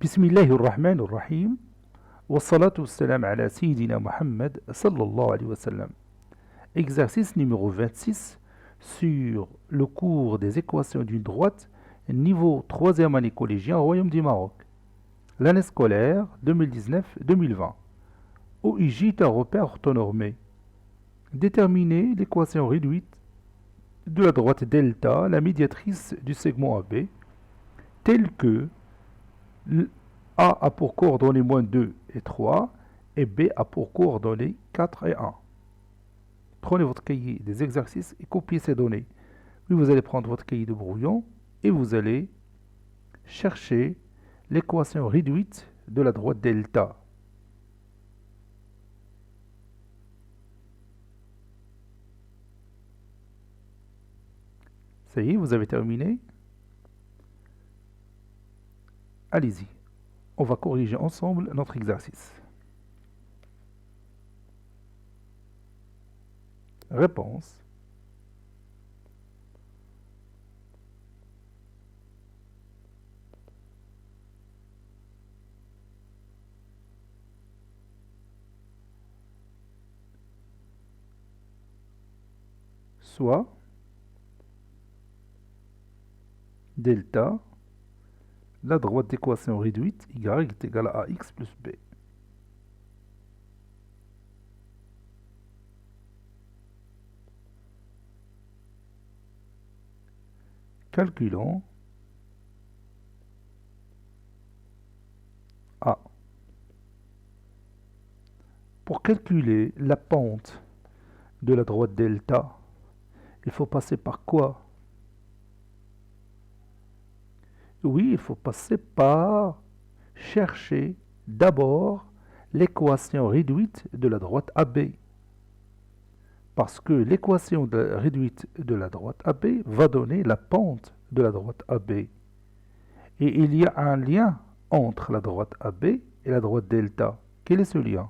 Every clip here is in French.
بسم الله الرحمن الرحيم والصلاة والسلام على سيدنا Muhammad sallallahu alayhi wa sallam. Exercice numéro 26 sur le cours des équations d'une droite, niveau 3e année collégien au Royaume du Maroc. L'année scolaire 2019-2020. OIJ est un repère orthonormé. Déterminer l'équation réduite de la droite delta, la médiatrice du segment AB, telle que A a pour coordonnées moins 2 et 3 et B a pour coordonnées 4 et 1. Prenez votre cahier des exercices et copiez ces données. Puis vous allez prendre votre cahier de brouillon et vous allez chercher l'équation réduite de la droite delta. Ça y est, vous avez terminé. Allez-y, on va corriger ensemble notre exercice. Réponse. Soit delta, la droite d'équation réduite, y est égale à ax plus b. Calculons A. Pour calculer la pente de la droite delta, il faut passer par quoi? Oui, il faut passer par chercher d'abord l'équation réduite de la droite AB. Parce que l'équation réduite de la droite AB va donner la pente de la droite AB. Et il y a un lien entre la droite AB et la droite delta. Quel est ce lien?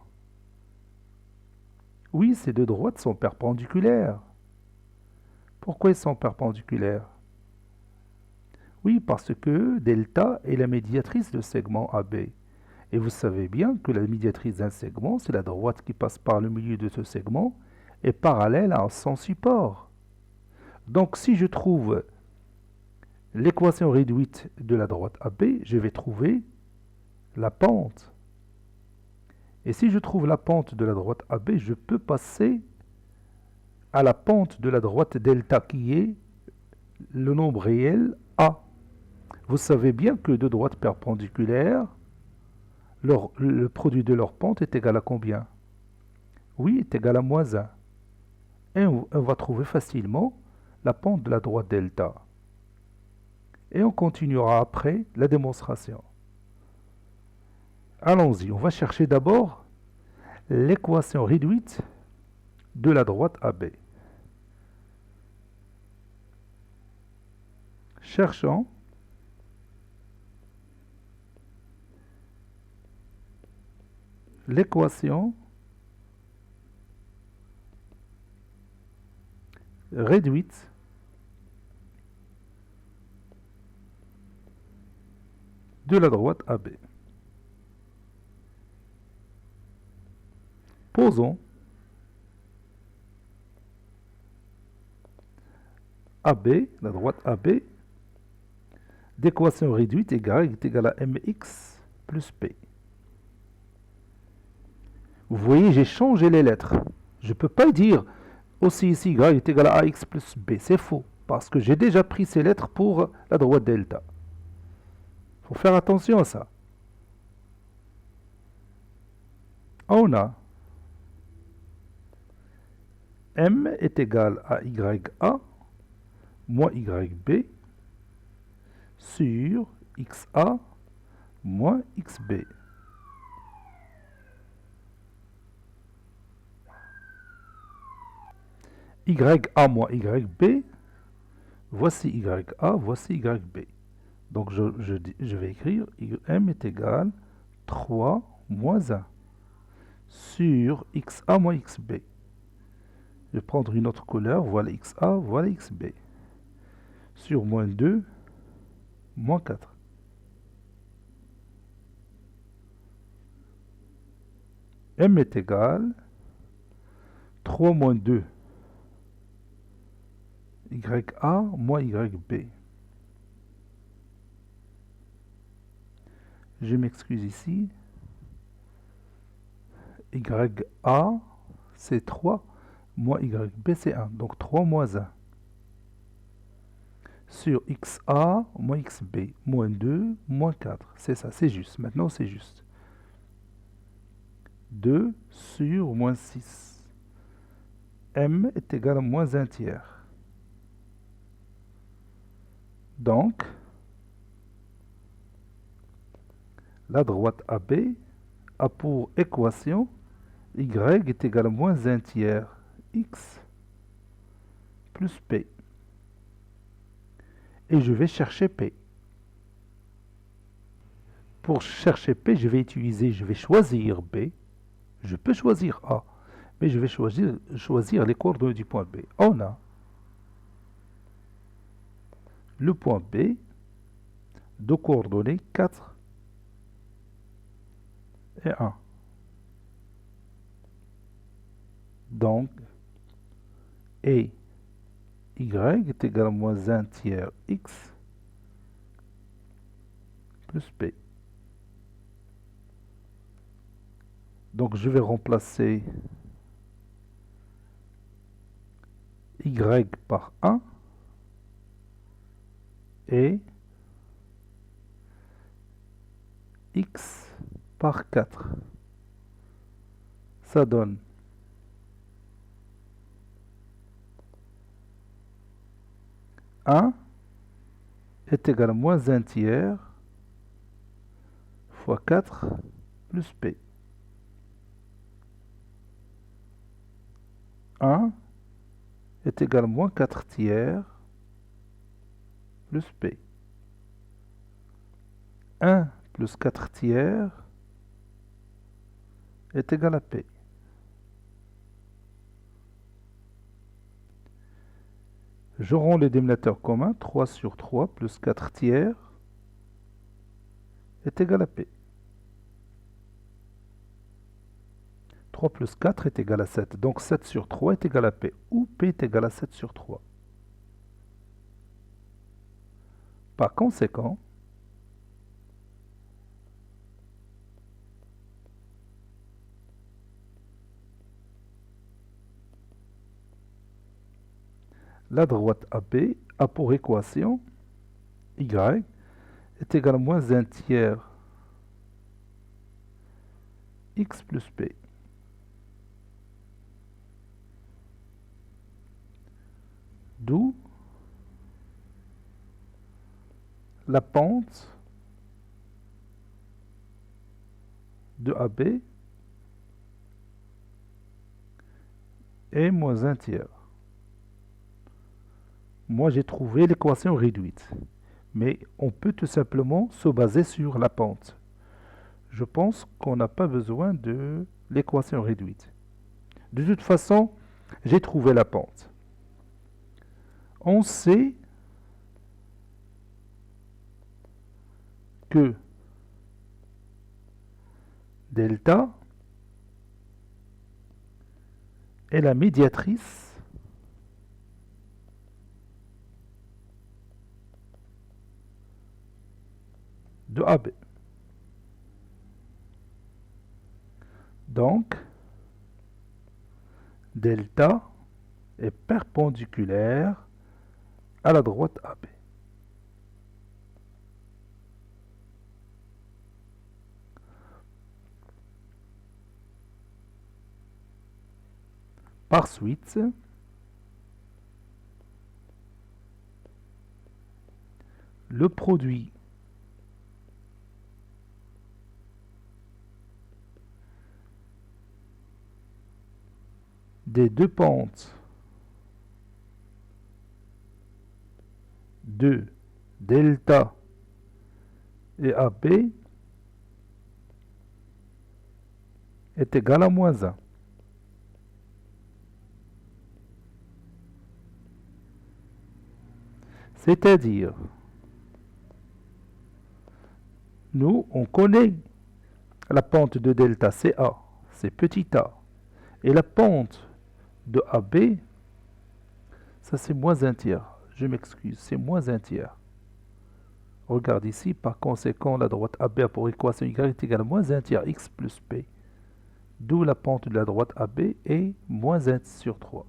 Oui, ces deux droites sont perpendiculaires. Pourquoi elles sont perpendiculaires? Oui, parce que delta est la médiatrice du segment AB. Et vous savez bien que la médiatrice d'un segment, c'est la droite qui passe par le milieu de ce segment, est parallèle à son support. Donc si je trouve l'équation réduite de la droite AB, je vais trouver la pente. Et si je trouve la pente de la droite AB, je peux passer à la pente de la droite delta qui est le nombre réel A. Vous savez bien que deux droites perpendiculaires, le produit de leur pente est égal à combien? Oui, est égal à moins 1. Et on va trouver facilement la pente de la droite delta. Et on continuera après la démonstration. Allons-y, on va chercher d'abord l'équation réduite de la droite AB. Cherchons l'équation réduite de la droite AB. Posons AB, la droite AB, d'équation réduite y est égal à mx plus p. Vous voyez, j'ai changé les lettres. Je ne peux pas dire aussi ici y est égal à ax plus b. C'est faux, parce que j'ai déjà pris ces lettres pour la droite delta. Il faut faire attention à ça. On a m est égal à ya moins yb sur xa moins xb. Ya moins yb, voici ya, voici yb. Donc je vais écrire m est égal 3 moins 1 sur xa moins xb. Je vais prendre une autre couleur, voilà xa, voilà xb. Sur moins 2, moins 4. M est égal 3 moins 2 YA moins YB. Je m'excuse ici. YA, c'est 3, moins YB, c'est 1. Donc 3 moins 1. Sur XA, moins XB, moins 2, moins 4. C'est ça, c'est juste. Maintenant, c'est juste. 2 sur moins 6. M est égal à moins 1 tiers. Donc, la droite AB a pour équation y est égal à moins 1 tiers x plus p. Et je vais chercher p. Pour chercher p, je vais choisir b. Je peux choisir a, mais je vais choisir les coordonnées du point B. On a le point B de coordonnées 4 et 1. Donc, et y est égal à moins 1 tiers x plus p. Donc, je vais remplacer y par 1 et x par 4. Ça donne 1 est égal à moins 1 tiers fois 4 plus p. 1 est égal à moins 4 tiers plus p. 1 plus 4 tiers est égal à p. Je rends les dénominateurs communs. 3 sur 3 plus 4 tiers est égal à p. 3 plus 4 est égal à 7. Donc 7 sur 3 est égal à p. Ou p est égal à 7 sur 3. Par conséquent, la droite AB a pour équation y est égal à moins 1 tiers x plus p. D'où la pente de AB est moins 1 tiers. Moi, j'ai trouvé l'équation réduite. Mais on peut tout simplement se baser sur la pente. Je pense qu'on n'a pas besoin de l'équation réduite. De toute façon, j'ai trouvé la pente. On sait que delta est la médiatrice de AB. Donc, delta est perpendiculaire à la droite AB. Par suite, le produit des deux pentes de delta et AB est égal à moins 1. C'est-à-dire, nous, on connaît la pente de delta, c'est A. c'est petit a. Et la pente de AB, ça c'est moins un tiers. Je m'excuse, c'est moins un tiers. Regarde ici, par conséquent, la droite AB a pour équation y est égale à moins un tiers x plus b. D'où la pente de la droite AB est moins 1 sur 3.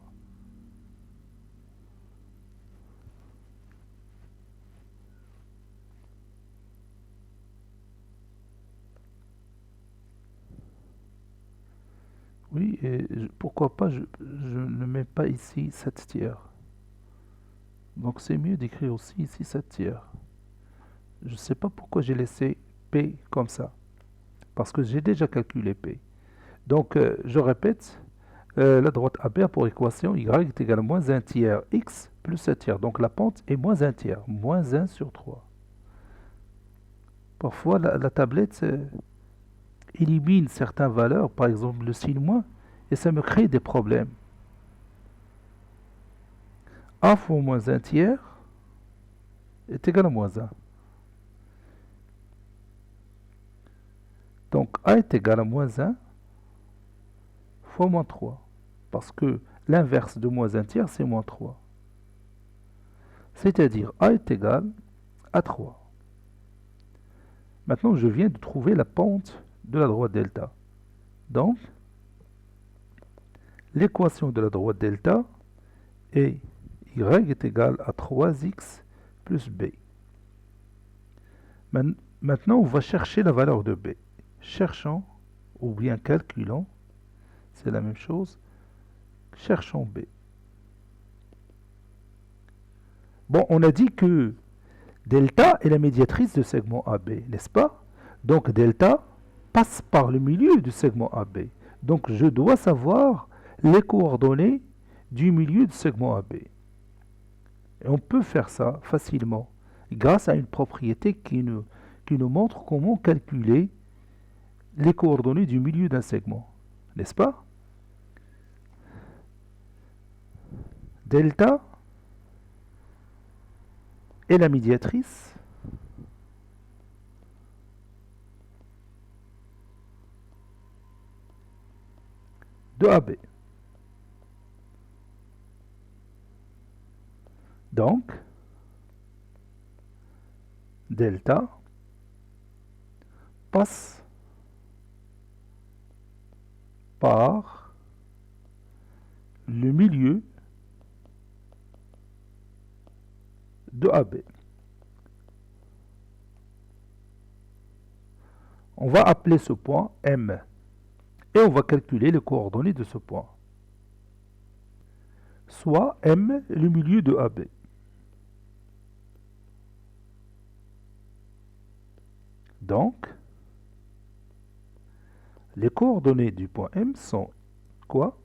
Oui, et pourquoi pas, je ne mets pas ici 7 tiers. Donc c'est mieux d'écrire aussi ici 7 tiers. Je ne sais pas pourquoi j'ai laissé P comme ça. Parce que j'ai déjà calculé P. Donc je répète, la droite AB a pour équation y est égale à moins 1 tiers x plus 7 tiers. Donc la pente est moins 1 tiers, moins 1 sur 3. Parfois la tablette élimine certaines valeurs, par exemple le signe moins, et ça me crée des problèmes. A fois moins 1 tiers est égal à moins 1. Donc A est égal à moins 1 fois moins 3. Parce que l'inverse de moins 1 tiers, c'est moins 3. C'est-à-dire A est égal à 3. Maintenant, je viens de trouver la pente de la droite delta. Donc, l'équation de la droite delta est y est égal à 3x plus b. Maintenant, on va chercher la valeur de b. Cherchons, ou bien calculons, c'est la même chose, cherchons b. Bon, on a dit que delta est la médiatrice du segment AB, n'est-ce pas? Donc delta passe par le milieu du segment AB. Donc je dois savoir les coordonnées du milieu du segment AB. Et on peut faire ça facilement grâce à une propriété qui nous montre comment calculer les coordonnées du milieu d'un segment, n'est-ce pas? Delta est la médiatrice de AB. Donc, delta passe par le milieu de AB. On va appeler ce point M et on va calculer les coordonnées de ce point. Soit M, le milieu de AB. Donc, les coordonnées du point M sont quoi?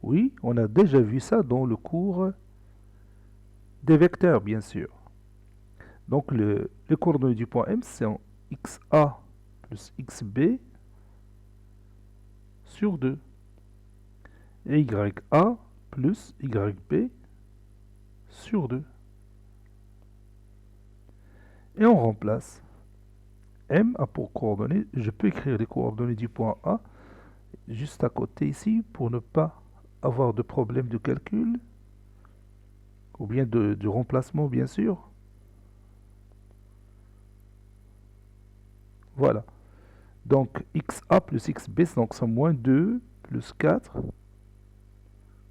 Oui, on a déjà vu ça dans le cours des vecteurs, bien sûr. Donc, les coordonnées du point M sont xa plus xb sur 2. Et ya plus yb sur 2. Et on remplace. M a pour coordonnées, je peux écrire les coordonnées du point A juste à côté ici pour ne pas avoir de problème de calcul ou bien de remplacement bien sûr. Voilà. Donc xa plus xb, donc c'est moins 2 plus 4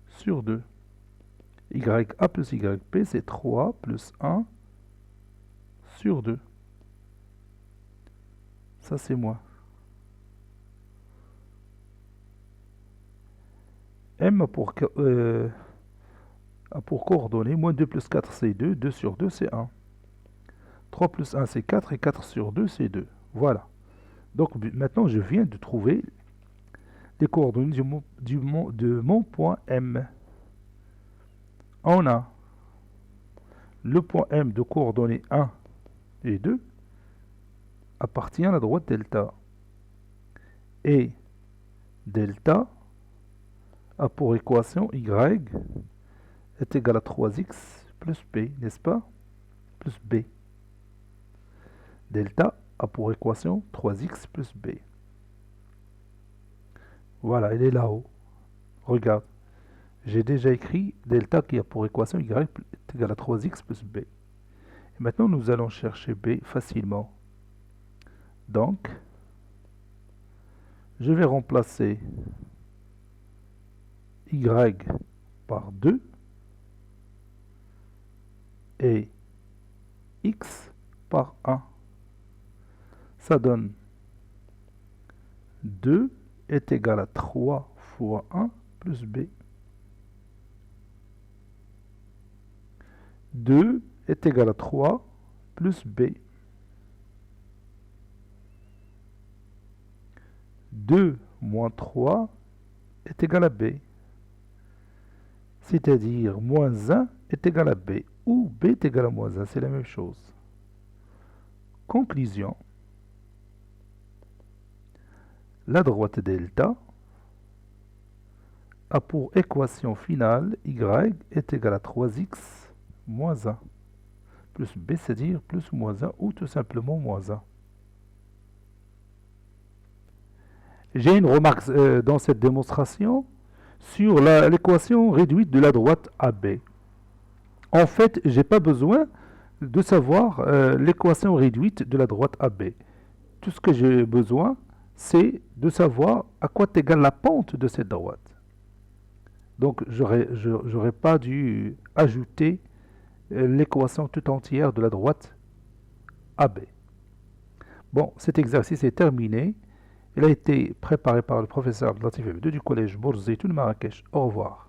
sur 2. Ya plus yb, c'est 3 plus 1 sur 2. Ça, c'est moins. M a pour coordonnées, moins 2 plus 4, c'est 2. 2 sur 2, c'est 1. 3 plus 1, c'est 4. Et 4 sur 2, c'est 2. Voilà. Donc, maintenant, je viens de trouver les coordonnées de mon point M. On a le point M de coordonnées 1 et 2 appartient à la droite delta. Et delta a pour équation y est égal à 3x plus b, n'est-ce pas? Plus b. Delta a pour équation 3x plus b. Voilà, elle est là-haut. Regarde, j'ai déjà écrit delta qui a pour équation y est égal à 3x plus b. Et maintenant, nous allons chercher b facilement. Donc, je vais remplacer y par 2 et x par 1. Ça donne 2 est égal à 3 fois 1 plus b. 2 est égal à 3 plus b. 2 moins 3 est égal à b. C'est-à-dire moins 1 est égal à b, ou b est égal à moins 1, c'est la même chose. Conclusion. La droite delta a pour équation finale y est égal à 3x moins 1 plus b, c'est-à-dire plus ou moins 1 ou tout simplement moins 1. J'ai une remarque dans cette démonstration sur l'équation réduite de la droite AB. En fait, je n'ai pas besoin de savoir l'équation réduite de la droite AB. Tout ce que j'ai besoin, c'est de savoir à quoi est égale la pente de cette droite. Donc, j'aurais pas dû ajouter l'équation tout entière de la droite AB. Bon, cet exercice est terminé. Il a été préparé par le professeur Abdelatif Hebdo du collège Bourzeitoun Marrakech. Au revoir.